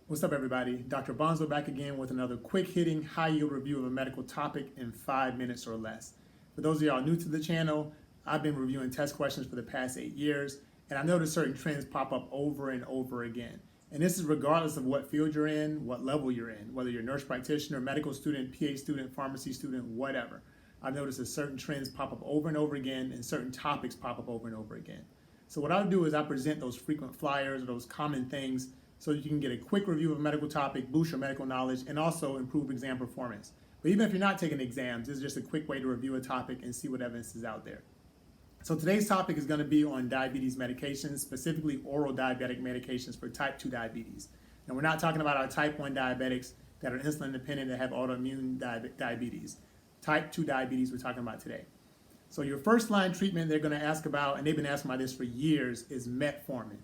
What's up, everybody? Dr. Bonzo back again with another quick-hitting, high-yield review of a medical topic in 5 minutes or less. For those of y'all new to the channel, I've been reviewing test questions for the past 8 years, and I noticed certain trends pop up over and over again. And this is regardless of what field you're in, what level you're in, whether you're a nurse practitioner, medical student, PA student, pharmacy student, whatever. I've noticed that certain trends pop up over and over again, and certain topics pop up over and over again. So what I'll do is I present those frequent flyers, or those common things, so you can get a quick review of a medical topic, boost your medical knowledge, and also improve exam performance. But even if you're not taking exams, this is just a quick way to review a topic and see what evidence is out there. So today's topic is going to be on diabetes medications, specifically oral diabetic medications for type 2 diabetes. Now, we're not talking about our type 1 diabetics that are insulin dependent that have autoimmune diabetes. Type 2 diabetes we're talking about today. So your first line treatment they're going to ask about, and they've been asking about this for years, is metformin.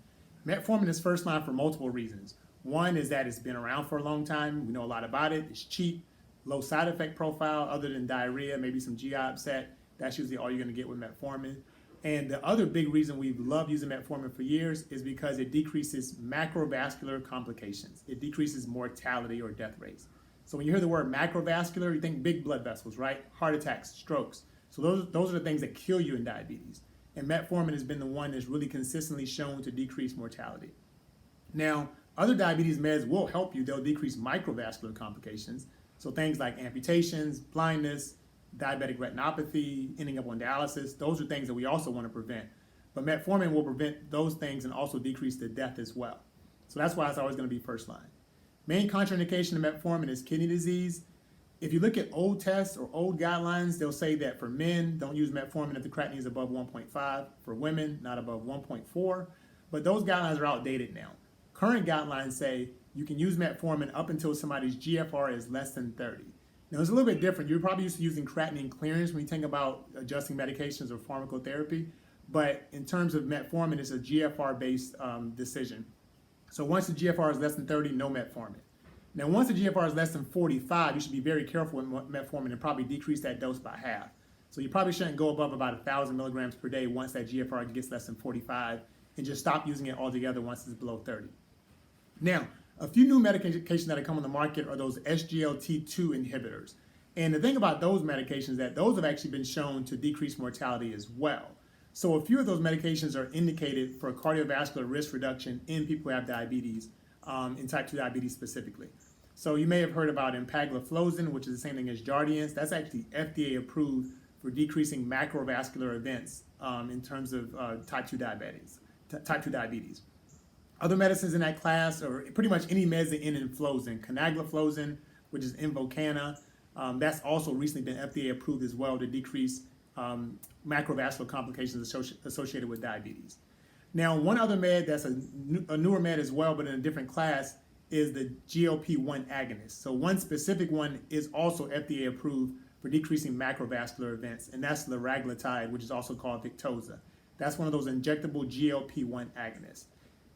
Metformin is first line for multiple reasons. One is that it's been around for a long time. We know a lot about it. It's cheap, low side effect profile other than diarrhea, maybe some GI upset. That's usually all you're going to get with metformin. And the other big reason we've loved using metformin for years is because it decreases macrovascular complications. It decreases mortality or death rates. So when you hear the word macrovascular, you think big blood vessels, right? Heart attacks, strokes. So those are the things that kill you in diabetes. And metformin has been the one that's really consistently shown to decrease mortality. Now, other diabetes meds will help you. They'll decrease microvascular complications. So things like amputations, blindness, diabetic retinopathy, ending up on dialysis, those are things that we also want to prevent. But metformin will prevent those things and also decrease the death as well. So that's why it's always going to be first line. Main contraindication of metformin is kidney disease. If you look at old tests or old guidelines, they'll say that for men, don't use metformin if the creatinine is above 1.5. For women, not above 1.4. But those guidelines are outdated now. Current guidelines say you can use metformin up until somebody's GFR is less than 30. Now, it's a little bit different. You're probably used to using creatinine clearance when you think about adjusting medications or pharmacotherapy. But in terms of metformin, it's a GFR-based decision. So once the GFR is less than 30, no metformin. Now, once the GFR is less than 45, you should be very careful with metformin and probably decrease that dose by half. So you probably shouldn't go above about 1,000 milligrams per day once that GFR gets less than 45, and just stop using it altogether once it's below 30. Now, a few new medications that have come on the market are those SGLT2 inhibitors. And the thing about those medications is that those have actually been shown to decrease mortality as well. So a few of those medications are indicated for cardiovascular risk reduction in people who have diabetes, in type 2 diabetes specifically. So you may have heard about empagliflozin, which is the same thing as Jardiance. That's actually FDA approved for decreasing macrovascular events in terms of type 2 diabetes. Other medicines in that class are pretty much any meds that end in flozin. Canagliflozin, which is Invokana, that's also recently been FDA approved as well to decrease macrovascular complications associated with diabetes. Now, one other med that's a newer med as well, but in a different class, is the GLP-1 agonist. So one specific one is also FDA approved for decreasing macrovascular events, and that's liraglutide, which is also called Victoza. That's one of those injectable GLP-1 agonists.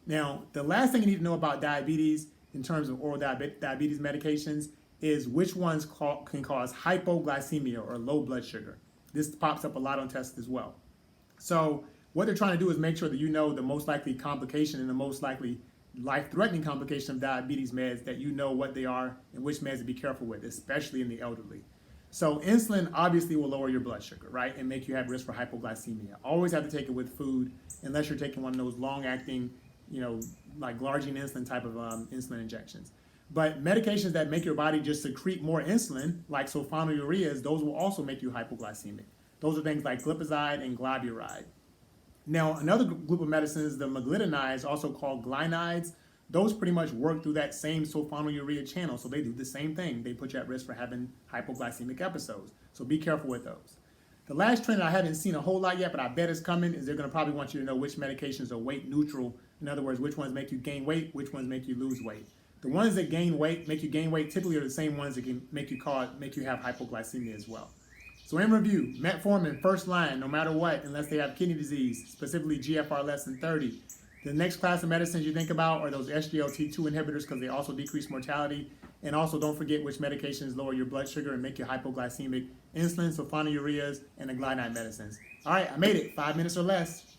Now, the last thing you need to know about diabetes in terms of oral diabetes medications is which ones can cause hypoglycemia or low blood sugar. This pops up a lot on tests as well. So what they're trying to do is make sure that you know the most likely complication and the most likely life-threatening complication of diabetes meds, that you know what they are and which meds to be careful with, especially in the elderly. So insulin obviously will lower your blood sugar, right, and make you have risk for hypoglycemia. Always have to take it with food unless you're taking one of those long-acting, like glargine insulin type of insulin injections. But medications that make your body just secrete more insulin, like sulfonylureas, those will also make you hypoglycemic. Those are things like glipizide and glybiride. Now, another group of medicines, the meglitinides, also called glinides, those pretty much work through that same sulfonylurea channel. So they do the same thing. They put you at risk for having hypoglycemic episodes. So be careful with those. The last trend I haven't seen a whole lot yet, but I bet it's coming, is they're going to probably want you to know which medications are weight neutral. In other words, which ones make you gain weight, which ones make you lose weight. The ones that make you gain weight, typically are the same ones that can make you have hypoglycemia as well. So in review, metformin, first line, no matter what, unless they have kidney disease, specifically GFR less than 30. The next class of medicines you think about are those SGLT2 inhibitors, because they also decrease mortality. And also don't forget which medications lower your blood sugar and make you hypoglycemic: insulin, sulfonylureas, and the glinide medicines. All right, I made it, 5 minutes or less.